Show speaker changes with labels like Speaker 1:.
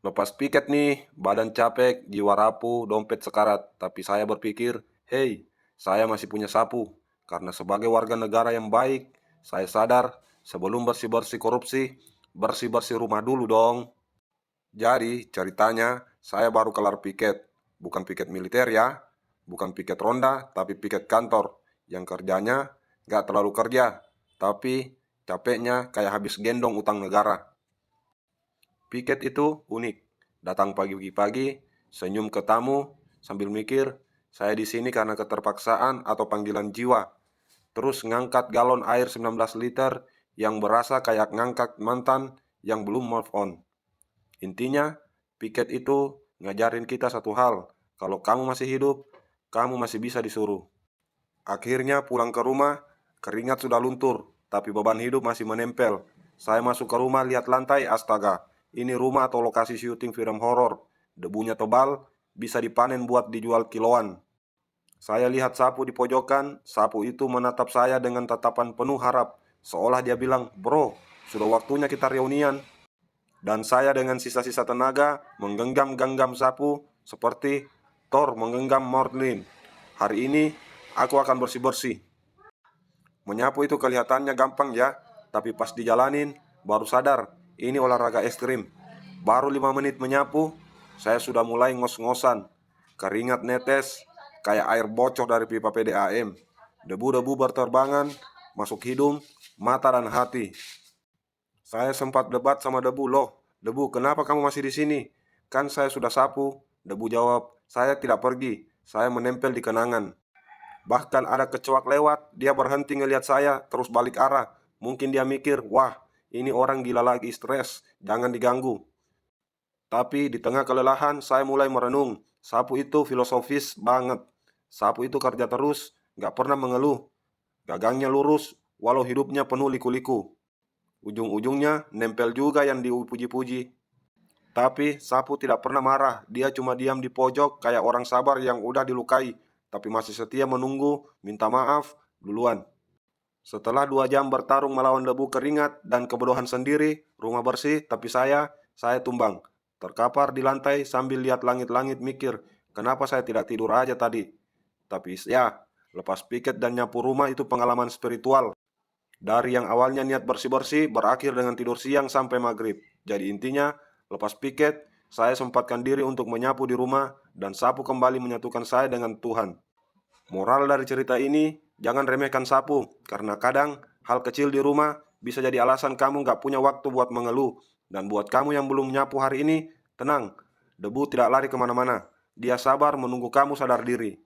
Speaker 1: Lepas piket nih, badan capek, jiwa rapuh, dompet sekarat. Tapi saya berpikir, hei, saya masih punya sapu. Karena sebagai warga negara yang baik, saya sadar sebelum bersih-bersih korupsi, bersih-bersih rumah dulu dong. Jadi, ceritanya saya baru kelar piket. Bukan piket militer ya, bukan piket ronda, tapi piket kantor. Yang kerjanya nggak terlalu kerja, tapi capeknya kayak habis gendong utang negara. Piket itu unik. Datang pagi-pagi, senyum ke tamu, sambil mikir, saya di sini karena keterpaksaan atau panggilan jiwa. Terus ngangkat galon air 19 liter yang berasa kayak ngangkat mantan yang belum move on. Intinya, piket itu ngajarin kita satu hal. Kalau kamu masih hidup, kamu masih bisa disuruh. Akhirnya pulang ke rumah, keringat sudah luntur, tapi beban hidup masih menempel. Saya masuk ke rumah lihat lantai, astaga. Ini rumah atau lokasi syuting film horor. Debunya tebal, bisa dipanen buat dijual kiloan. Saya lihat sapu di pojokan, sapu itu menatap saya dengan tatapan penuh harap. Seolah dia bilang, bro, sudah waktunya kita reunian. Dan saya dengan sisa-sisa tenaga menggenggam-genggam sapu seperti Thor menggenggam Mjolnir. Hari ini aku akan bersih-bersih. Menyapu itu kelihatannya gampang ya, tapi pas dijalanin baru sadar ini olahraga ekstrim. Baru 5 menit menyapu, saya sudah mulai ngos-ngosan. Keringat netes kayak air bocor dari pipa PDAM. Debu-debu berterbangan, masuk hidung, mata dan hati. Saya sempat debat sama Debu, loh, Debu, kenapa kamu masih di sini? Kan saya sudah sapu. Debu jawab, saya tidak pergi, saya menempel di kenangan. Bahkan ada kecoak lewat, dia berhenti ngelihat saya, terus balik arah. Mungkin dia mikir, wah, ini orang gila lagi stres, jangan diganggu. Tapi di tengah kelelahan, saya mulai merenung. Sapu itu filosofis banget. Sapu itu kerja terus, gak pernah mengeluh. Gagangnya lurus, walau hidupnya penuh liku-liku. Ujung-ujungnya nempel juga yang dipuji-puji. Tapi sapu tidak pernah marah, dia cuma diam di pojok kayak orang sabar yang udah dilukai, tapi masih setia menunggu, minta maaf, duluan. Setelah 2 jam bertarung melawan debu keringat dan kebodohan sendiri, rumah bersih, tapi saya tumbang. Terkapar di lantai sambil lihat langit-langit mikir, kenapa saya tidak tidur aja tadi. Tapi ya, lepas piket dan nyapu rumah itu pengalaman spiritual. Dari yang awalnya niat bersih-bersih, berakhir dengan tidur siang sampai maghrib. Jadi intinya, lepas piket, saya sempatkan diri untuk menyapu di rumah, dan sapu kembali menyatukan saya dengan Tuhan. Moral dari cerita ini, jangan remehkan sapu, karena kadang hal kecil di rumah bisa jadi alasan kamu gak punya waktu buat mengeluh. Dan buat kamu yang belum nyapu hari ini, tenang, debu tidak lari kemana-mana. Dia sabar menunggu kamu sadar diri.